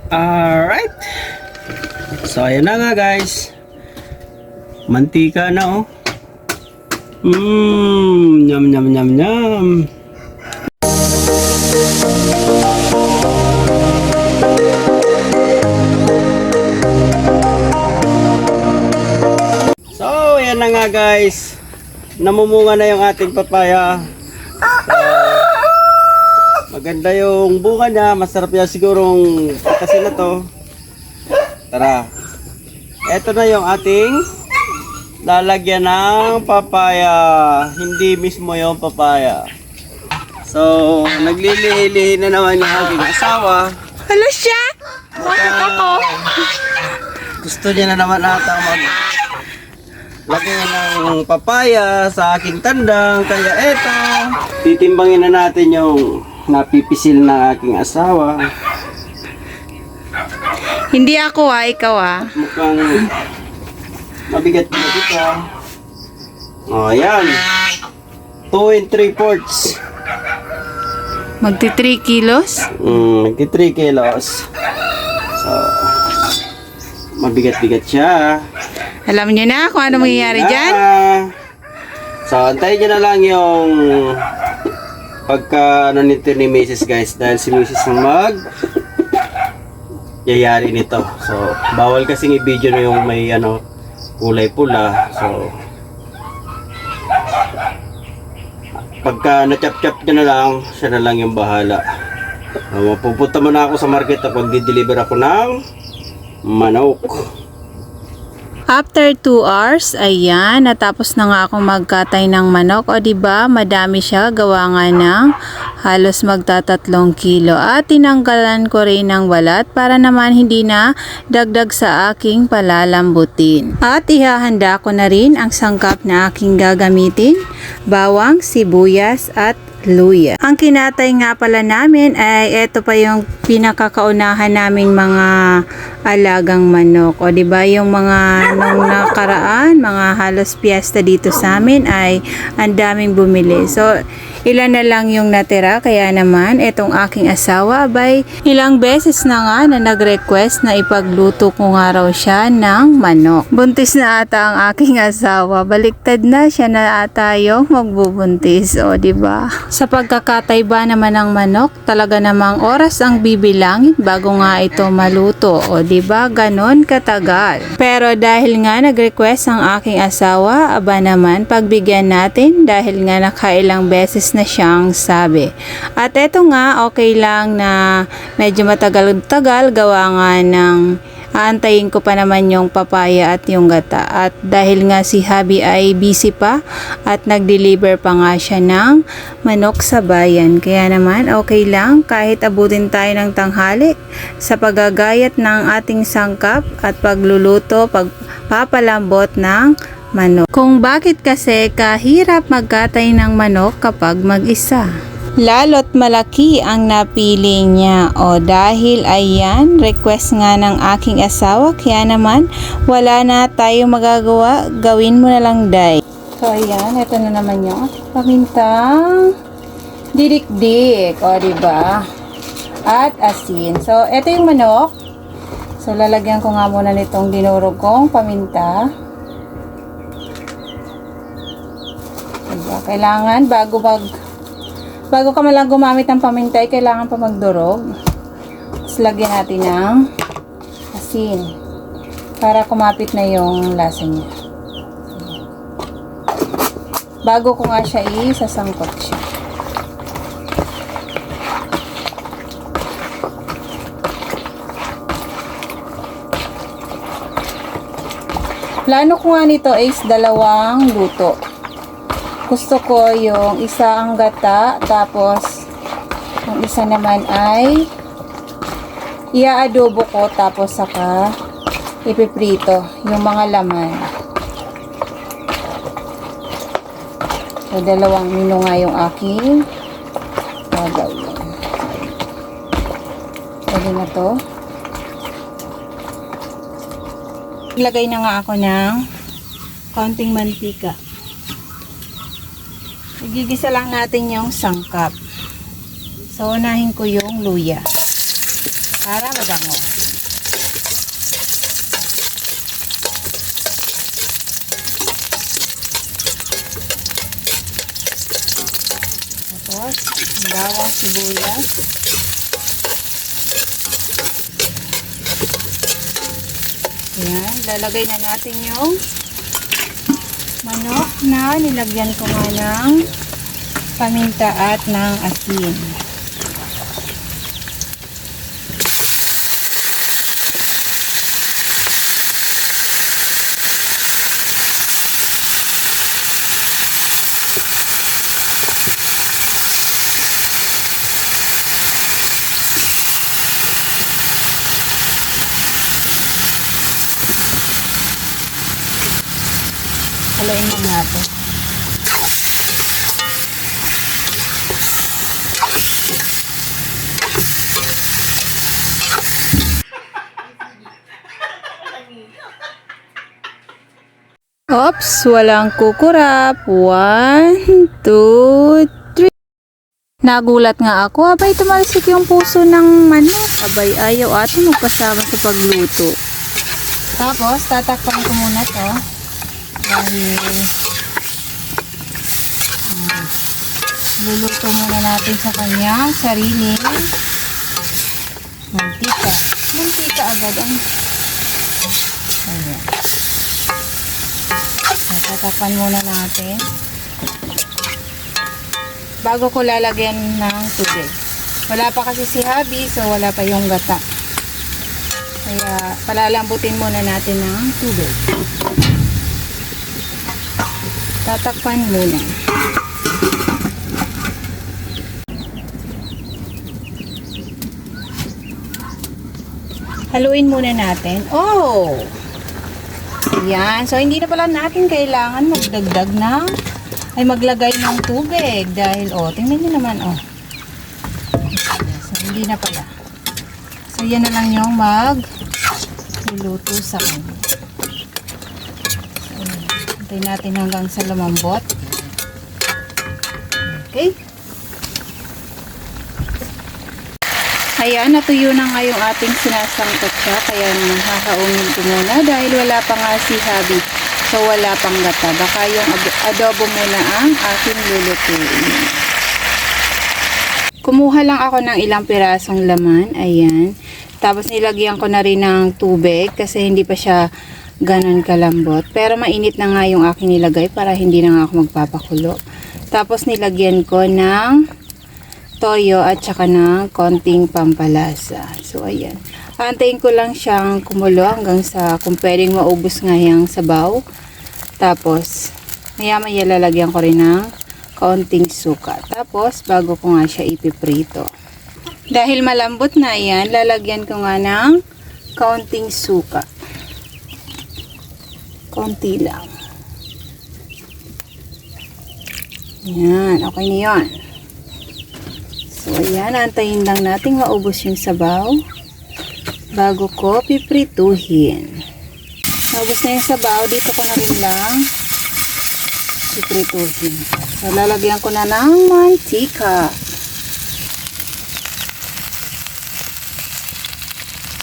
Alright. So, ayan na nga guys. Mantika na oh. Nyam nyam nyam nyam. So, ayan na nga guys. Namumunga na yung ating papaya. Maganda yung bunga niya. Masarap yan sigurong patasin na to. Tara. Ito na yung ating lalagyan ng papaya. Hindi mismo yung papaya. So, naglilihi-lihi na naman yung aking asawa. Hala siya! Bakit ako? Gusto niya na naman ata lagyan ng papaya sa aking tandang. Kaya eto, titimbangin na natin yung napipisil ng aking asawa. Hindi ako ikaw Mukhang mabigat na dito. O, ayan. 2 3/4. Magti 3 kilos? Magti 3 kilos. So, mabigat-bigat siya. Alam niyo na kung ano mangyayari dyan? So, antayin nyo na lang yung pagka ano nito ni Mrs. guys. Dahil si Mrs. yayari nito. So, bawal kasing i-video na yung may kulay pula. So, pagka na-chop-chop nyo na lang, siya na lang yung bahala. Mapupunta muna ako sa market at pag-deliver ako ng manok. After 2 hours, ayan, natapos na nga akong magkatay ng manok. O diba, madami siya, gawa nga ng halos magta3 kilo. At tinanggalan ko rin ng balat para naman hindi na dagdag sa aking palalambutin. At ihahanda ko na rin ang sangkap na aking gagamitin, bawang, sibuyas at luya. Ang kinatay nga pala namin ay ito pa yung pinakakaunahan naming mga alagang manok. O diba yung mga nung nakaraan, mga halos piyesta dito sa amin ay ang daming bumili. So, ilan na lang yung natira. Kaya naman, itong aking asawa abay ilang beses na nga na nag-request na ipagluto ko nga raw siya ng manok. Buntis na ata ang aking asawa. Baliktad na, siya na ata yung magbubuntis. O diba? Sa pagkakatay ba naman ng manok, talaga namang oras ang bibilangin bago nga ito maluto. O diba? Ganon katagal. Pero dahil nga nag-request ang aking asawa, aba naman pagbigyan natin dahil nga nakailang beses na siyang sabi. At eto nga, okay lang na medyo matagal-tagal gawa nga ng aantayin ko pa naman yung papaya at yung gata. At dahil nga si Habi ay busy pa at nag-deliver pa nga siya ng manok sa bayan. Kaya naman okay lang kahit abutin tayo ng tanghali sa paggagayat ng ating sangkap at pagluluto, pagpapalambot ng manok. Kung bakit kasi kahirap magkatay ng manok kapag mag-isa. Lalo't malaki ang napili niya. O dahil ayan, request nga ng aking asawa, kaya naman wala na tayong magagawa, gawin mo na lang day. So ayan, ito na naman yung pamintang didik-dik, o diba? At asin. So ito yung manok. So lalagyan ko nga muna nitong dinurog kong paminta. Diba? Kailangan bago ka malang gumamit ng paminta, kailangan pa magdurog. Tapos lagyan natin ng asin para kumapit na yung lasa niya. Bago ko nga siya isasangkot siya. Plano ko nga nito is 2 luto. Gusto ko yung isa ang gata, tapos yung isa naman ay ia-adobo ko, tapos saka ipiprito yung mga laman. So, 2 mino nga yung aking gagawin. Pwede na to. Ilagay na nga ako ng konting mantika. Igigisa lang natin yung sangkap. So, unahin ko yung luya. para mabango. Tapos, bawang sibuyas. Ayan, lalagay na natin yung manok na nilagyan ko nga ng paminta at ng asin. Haluin lang natin. Oops, walang kukurap. 1, 2, 3. Nagulat nga ako. Abay, tumalsik yung puso ng manok. Abay, ayaw ate magpasama sa pagluto. Tapos, tatakpan ko muna to. Dahil luluto muna natin sa kanyang sariling mantika. Mantika agad ang ayan. Tatakpan muna natin bago ko lalagyan ng tubig. Wala pa kasi si Habi, so wala pa yung gata. Kaya palalambutin muna natin ng tubig. Tatakpan muna. Haluin muna natin. Oh! Ayan. So, hindi na pala natin kailangan magdagdag na ay maglagay ng tubig. Dahil, oh, tingnan nyo naman, oh. So, hindi na pala. So, yan na lang yung magluluto sa kanya. Hintay natin hanggang sa lumambot. Okay. Ayan, natuyo na nga yung ating sinasangkot siya. Kaya nakakaungin ko muna dahil wala pa nga si Habi. So, wala pang gata. Baka yung adobo muna ang aking lulutuin. Kumuha lang ako ng ilang pirasong laman. Ayan. Tapos nilagyan ko na rin ng tubig kasi hindi pa siya ganon kalambot. Pero mainit na nga yung aking nilagay para hindi na nga ako magpapakulo. Tapos nilagyan ko ng toyo at saka ng konting pampalasa. So, ayan. Antayin ko lang siyang kumulo hanggang sa kung pwedeng maubos nga yung sabaw. Tapos, maya-maya lalagyan ko rin ng konting suka. Tapos, bago ko nga siya ipiprito. Dahil malambot na yan, lalagyan ko nga ng konting suka. Konti lang. Yan, okay na yun. So, ayan, antayin lang natin maubos yung sabaw bago ko piprituhin. Maubos na yung sabaw, dito ko na rin lang piprituhin. So, lalagyan ko na ng mantika.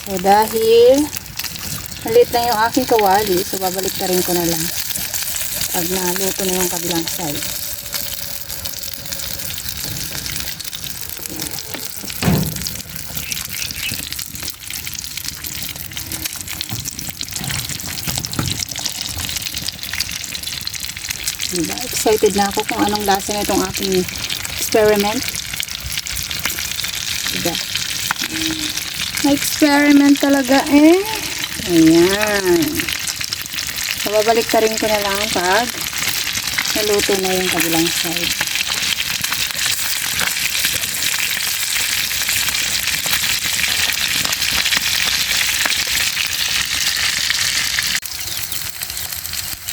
So, dahil maliit lang yung aking kawali, so babalik na rin ko na lang pag naluto na yung kabilang side. Diba? Excited na ako kung anong lasa na itong aking experiment. Diba? Na-experiment talaga eh. Ayan. So, babalik ka rin ko na lang pag naluto na yung kabilang side.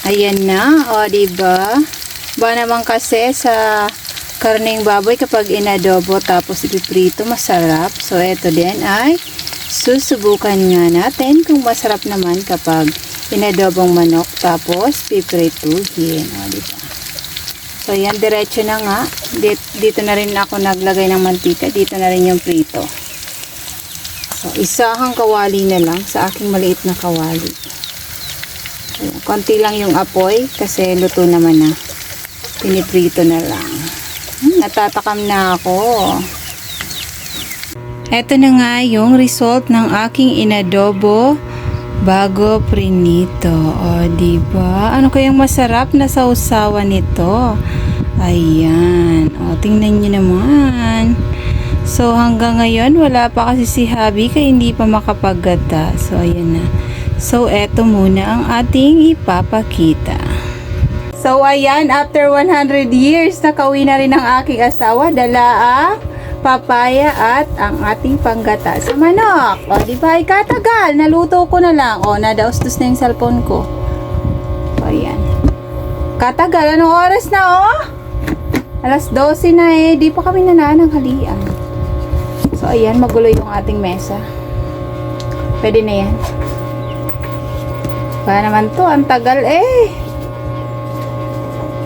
Ayan na, o diba? Ba naman kasi sa karneng baboy kapag inadobo tapos ipiprito, masarap. So, ito din ay susubukan nga natin kung masarap naman kapag inadobong manok tapos piprituhin. O, diba? So, yan, diretso na nga. Dito na rin ako naglagay ng mantika. Dito na rin yung prito. So, isahang kawali na lang sa aking maliit na kawali. Ayan, konti lang yung apoy kasi luto naman na. Piniprito na lang. Natatakam na ako. Ito na nga yung result ng aking inadobo bago prinito. O, diba? Ano kayang masarap na sausawan nito? Ayan. O, tingnan nyo naman. So, hanggang ngayon, wala pa kasi si Habi kaya hindi pa makapaggata. So, ayan na. So, eto muna ang ating ipapakita. So, ayan, after 100 years, nakauwi na rin ang aking asawa. Dala ang papaya at ang ating panggata sa manok. O, di ba? Katagal. Naluto ko na lang. O, nadaustos na yung cellphone ko. O, ayan. Katagal. Anong oras na, o? Alas 12 na eh. Di pa kami nanananghalian. So, ayan. Magulo yung ating mesa. Pwede na yan. Ba naman to? Ang tagal eh.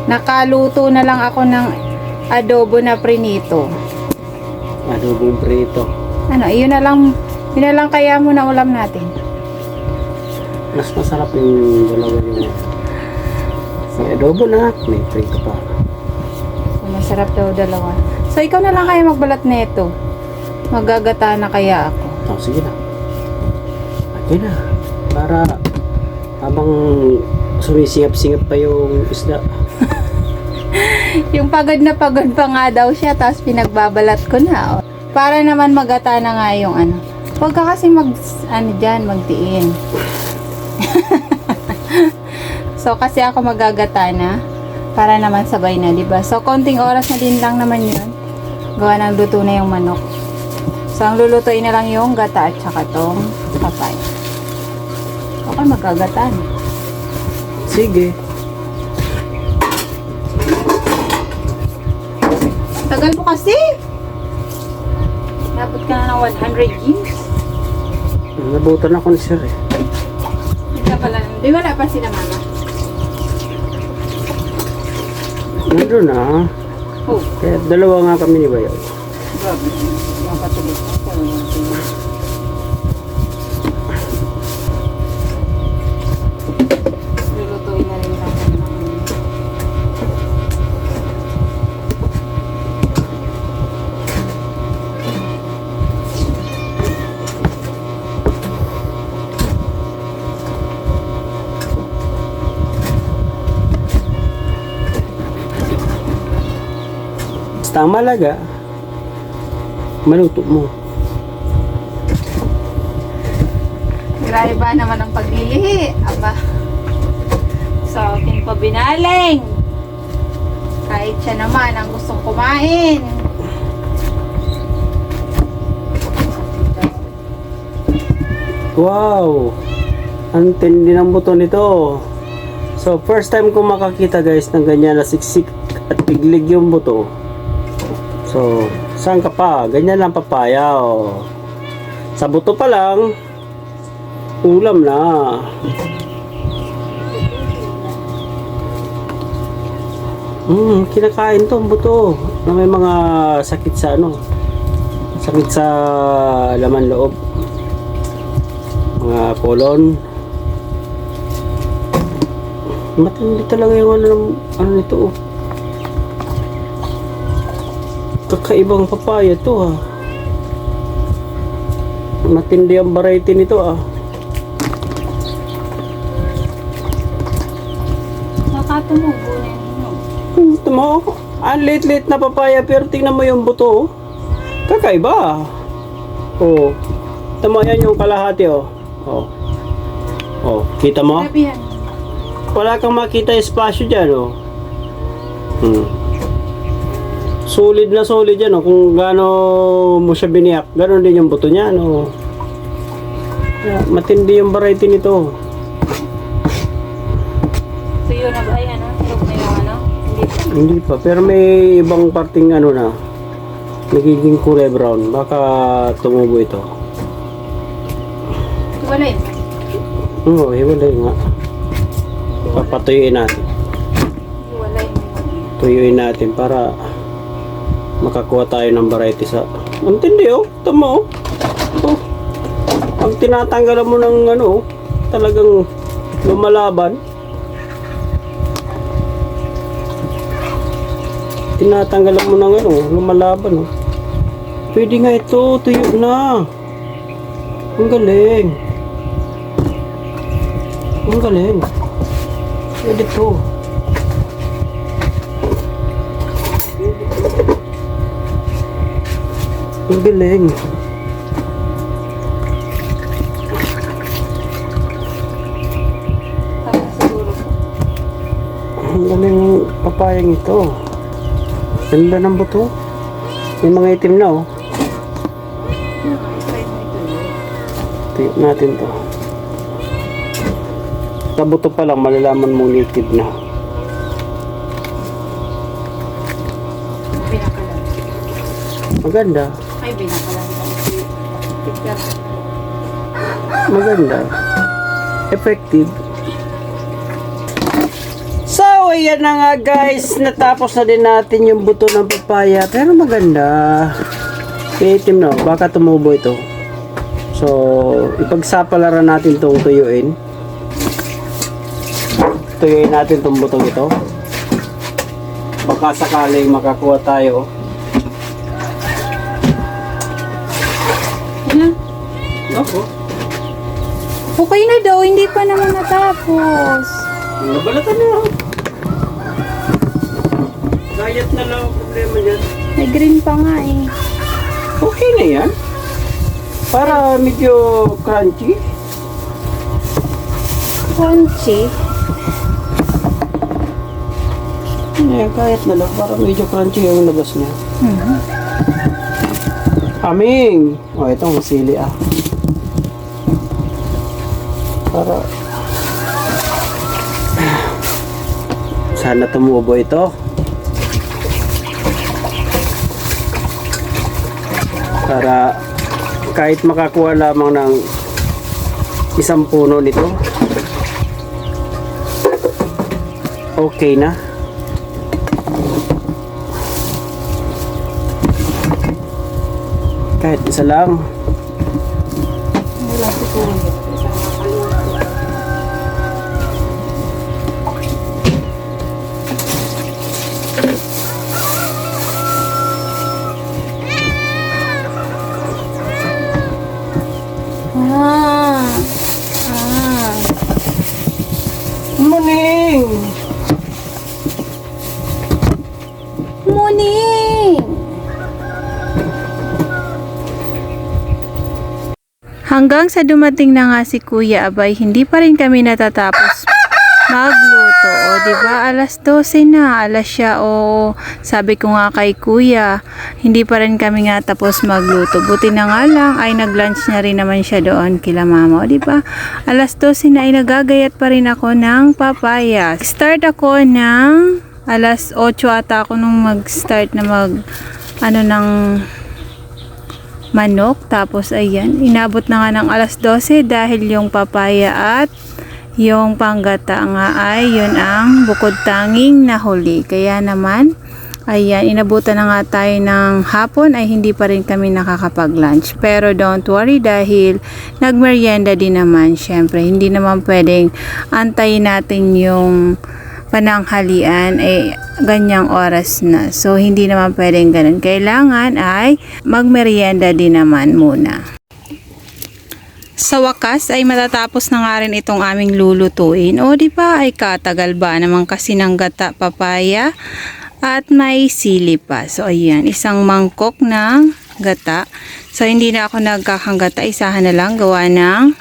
Nakaluto na lang ako ng adobo na prinito. Adobong prito. Ano, yun na lang kaya muna ulam natin. Mas masarap yung dalawa niya. May adobo na, may prito pa. So, masarap daw dalawa. So, ikaw na lang kaya magbalat na ito. Magagata na kaya ako. Oh, sige na. Okay na. Para habang sumisingap-singap pa yung isda. Yung pagod na pagod pa nga daw siya, tapos pinagbabalat ko na. Oh. Para naman magata na nga yung ano. Huwag ka kasi magtiin. So, kasi ako magagata na, para naman sabay na, diba? So, konting oras na din lang naman yun. Gawa ng luto na yung manok. So, ang lulutuin na lang yung gata at saka tong papaya. Okay, magagata na. Sige. Tagal mo kasi. Nabot ka na ng 100 years. Nabutan ako ni sir eh. Hindi ka pala. Di wala pa sila mama. Nandun na. Oh. Kaya dalawa nga kami ni Bayaw. Grabe. Yung patuloy ko. Lulutuin na rin lang. Basta ang malaga, maluto mo. Grabe ba naman ang paglilihi? Aba. So, akin pa binaling. Kahit siya naman ang gustong kumain. Wow! Ang tindi ng buto nito. So, first time ko makakita guys ng ganyan na siksik at piglig yung buto. So, saan ka pa? Ganyan lang papaya, oh. Sa buto pa lang, ulam na. Kinakain to ang buto na may mga sakit sa ano, sakit sa laman loob, mga colon. Matindi talaga yung ano nito, oh. Kakaibang papaya to, ha. Matindi ang variety nito, ah. Nakatumugo na yun. Ito mo, ang late na papaya pero tingnan mo yung buto, oh. Kakaiba. Oh. Ito mo, yan yung kalahati, oh. Oh. Oh, kita mo? Grabe yan. Wala kang makita espasyo dyan, oh. Solid na solid yan, oh. Kung gaano mo siya biniyak, ganoon din yung buto niya, no. Matindi yung variety nito. Tuyo na ba? Ay, ano? Hilog na yung ano? Hindi pa. Hindi pa, pero may ibang parting ano na, nagiging kulay brown. Baka tumubo ito. Wala yun. Oo, hiwalay nga. Papatuyuin natin. Wala yun. Tuyuin natin para makakuha tayo ng variety sa... Ang tindi, oh. Tama, oh. Oh. tinatanggalan mo ng ano, talagang lumalaban. Tinatanggalan mo ng ano, lumalaban. Oh. Pwede nga ito, tuyo na. Ang galing. Ang galing. Pwede to. Ang galing. Ang galing ng papayang ito. Ganda ng buto. May mga itim na oh. Tuyo natin to. Sa buto pa lang malalaman mo native na. Binakalan. Maganda. Ay, binakalan. Maganda. Effective. So, ayan na nga guys. Natapos na din natin yung buto ng papaya. Pero maganda. May itim na. Baka tumubo ito. So, ipagsapalaran natin itong tuyuin. Tuyuin natin itong butong ito. Baka sakaling makakuha tayo. Ano? Ako. Okay na daw, hindi pa naman natapos. Nabalatan na. Gayat na lang ang problema dyan. May green pa nga eh. Okay na yan. Para medyo crunchy. Crunchy. Gayat na lang. Para medyo crunchy yung labas niya. Mhm. Aming! O, itong sili ah. Para... Sana tumubo ito. Para kahit makakuha lamang ng isang puno nito, okay na. Kahit isa lang. Wala siguro yun. Morning! Morning! Hanggang sa dumating na nga si Kuya Abay, hindi pa rin kami natatapos magluto. O, diba? Alas 12 na. Alas siya. O, sabi ko nga kay Kuya, hindi pa rin kami nga tapos magluto. Buti na nga lang, ay nag-lunch na rin naman siya doon kila mama. O, diba? Alas 12 na ay nagagayat pa rin ako ng papaya. Start ako ng alas 8 ata ako nung mag-start na ng manok. Tapos ayan, inabot na nga ng alas 12 dahil yung papaya at yung panggata nga ay yun ang bukod tanging nahuli. Kaya naman, ayan, inabutan na nga tayo ng hapon ay hindi pa rin kami nakakapag-lunch. Pero don't worry dahil nagmerienda din naman. Syempre, hindi naman pwedeng antayin natin yung pananghalian ay ganyang oras na. So, hindi naman pwedeng ganun. Kailangan ay magmerienda din naman muna. Sa wakas ay matatapos na nga rin itong aming lulutuin. O di ba ay katagal ba naman kasi ng gata papaya at may sili pa. So ayan, isang mangkok ng gata. So hindi na ako nagkakangata, isahan na lang gawa ng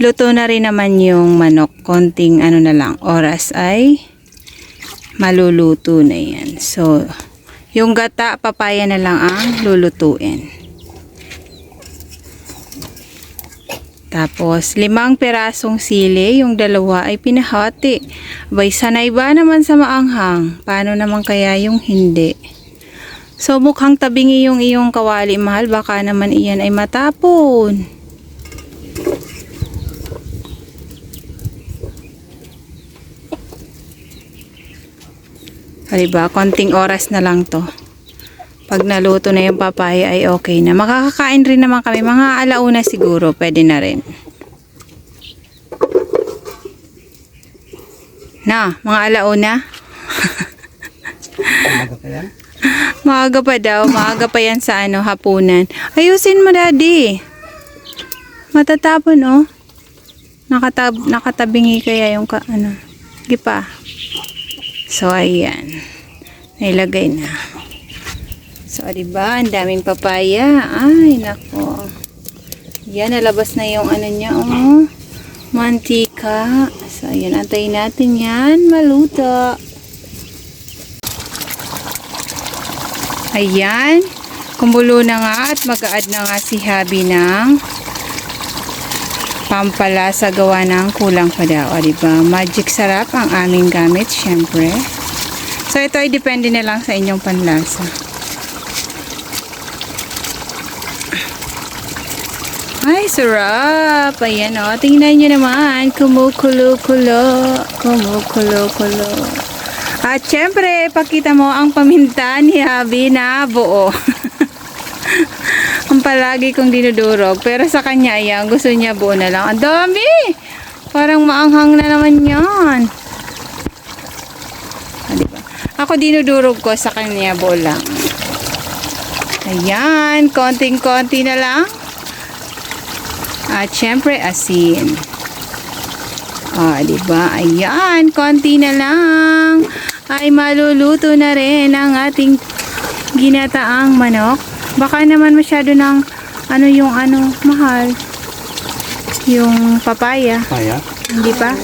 luto na rin naman yung manok. Konting ano na lang, oras ay maluluto na yan. So yung gata papaya na lang ang lulutuin. Tapos, 5 pirasong sili, yung 2 ay pinahati. Abay, sanay ba naman sa maanghang? Paano naman kaya yung hindi? So, mukhang tabingi yung iyong kawali, mahal. Baka naman iyan ay matapon. Diba? Konting oras na lang to Pag naluto na yung papaya ay okay na. Makakakain rin naman kami. Mga alauna siguro. Pwede na rin. Na, mga alauna. Umaga pa yan? Maaga pa daw. Maaga pa yan sa hapunan. Ayusin mo, Daddy. Matatapon, oh. Nakatabingi kaya yung gipa. So, ayan. Nailagay na. So, diba? Ang daming papaya. Ay, nako. Yan, nalabas na yung niya, oh. Mantika. So, ayan. Antayin natin yan. Maluto. Ayan. Kumulo na nga at mag-a-add na nga si Habi ng pampalasa gawa ng kulang pa daw. O, diba? Magic sarap ang aming gamit, syempre. So, ito ay depende na lang sa inyong panlasa. Ay, sarap! Ayan, o. Tingnan nyo naman. Kumukulo-kulo. Kumukulo-kulo. At syempre, pakita mo ang paminta ni Habi na buo. Ang palagi kong dinudurog. Pero sa kanya, ayan, gusto niya buo na lang. Ang dami! Parang maanghang na naman yan. Diba? Ako dinudurog ko, sa kanya buo lang. Ayan, konting-konti na lang. At syempre, asin. Diba? Ayan, konti na lang. Ay maluluto na rin ang ating ginataang manok. Baka naman masyado ng mahal. Yung papaya. Papaya? Hindi pa?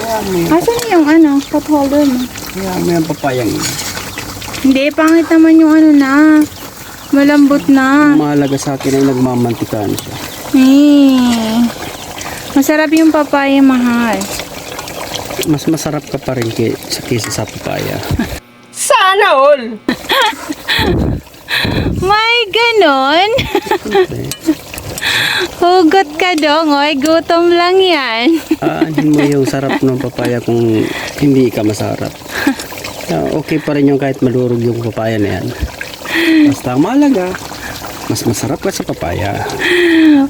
Asan yung pot holder mo? Yeah, may papayang yun. Hindi, pangit naman yung na. Malambot na. Ang mahalaga sa akin ay nagmamantika na siya. Masarap yung papaya, mahal. Mas masarap ka pa rin kaysa sa papaya. Sana all! May ganon? Hugot ka dong, oy. Gutom lang yan. Aanin mo yung sarap ng papaya kung hindi ka masarap. Okay pa rin yung kahit malurog yung papaya na yan. Basta ang mahalaga, mas masarap ka sa papaya.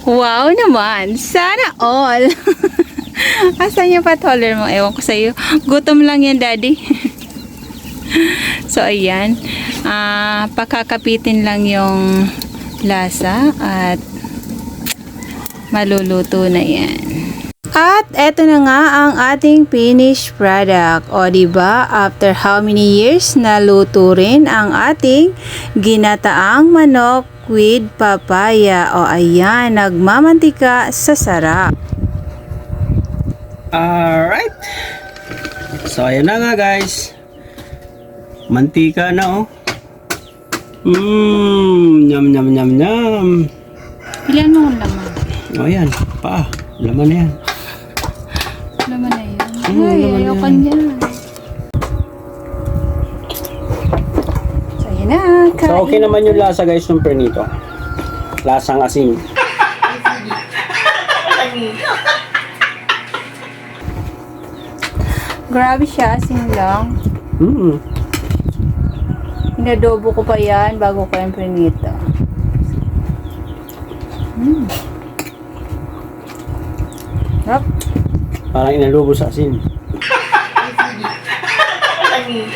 Wow naman. Sana all. Asan yung patoller mo? Ewan ko sa'yo. Gutom lang yan, Daddy. So, ayan. Pakakapitin lang yung lasa at maluluto na yan. At eto na nga ang ating finished product. O, diba? After how many years, naluto rin ang ating ginataang manok with papaya. O, ayan. Nagmamantika sa sarap. Alright. So, ayan na nga guys. Mantika na Nyam nyam nyam nyam. Ilan mo ang laman? O yan, laman na yan. Laman na yun. Ay, Ay, ayoko niya. So, ayan na. So, okay naman yung lasa guys ng pernito. Lasang asin. Grabe siya, asin lang. Inadobo ko pa yan bago ko yung prinito. Sarap. Parang inalubo sa asin. Hindi.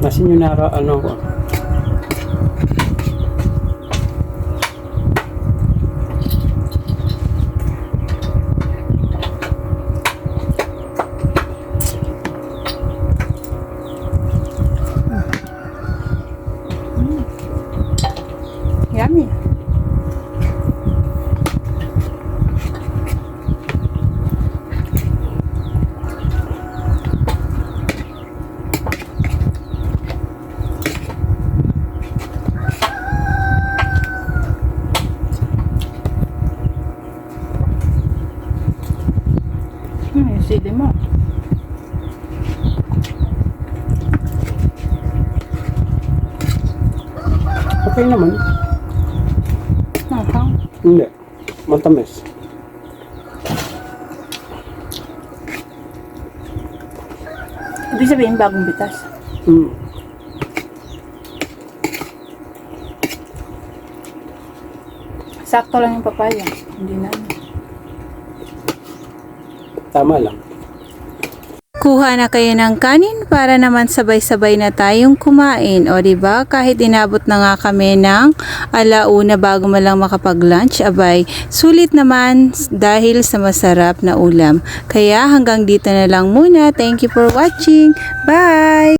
Asin yung ko. Yummy. Sili mo. Okay naman. Mahang. Hindi. Matamis. Ibig sabihin, bagong bitas. Hmm. Sakto lang yung papaya. Hindi na. Tama lang. Kuha na kayo ng kanin para naman sabay-sabay na tayong kumain. O diba, kahit inabot na nga kami ng alauna bago man lang makapag-lunch, abay, sulit naman dahil sa masarap na ulam. Kaya hanggang dito na lang muna. Thank you for watching. Bye!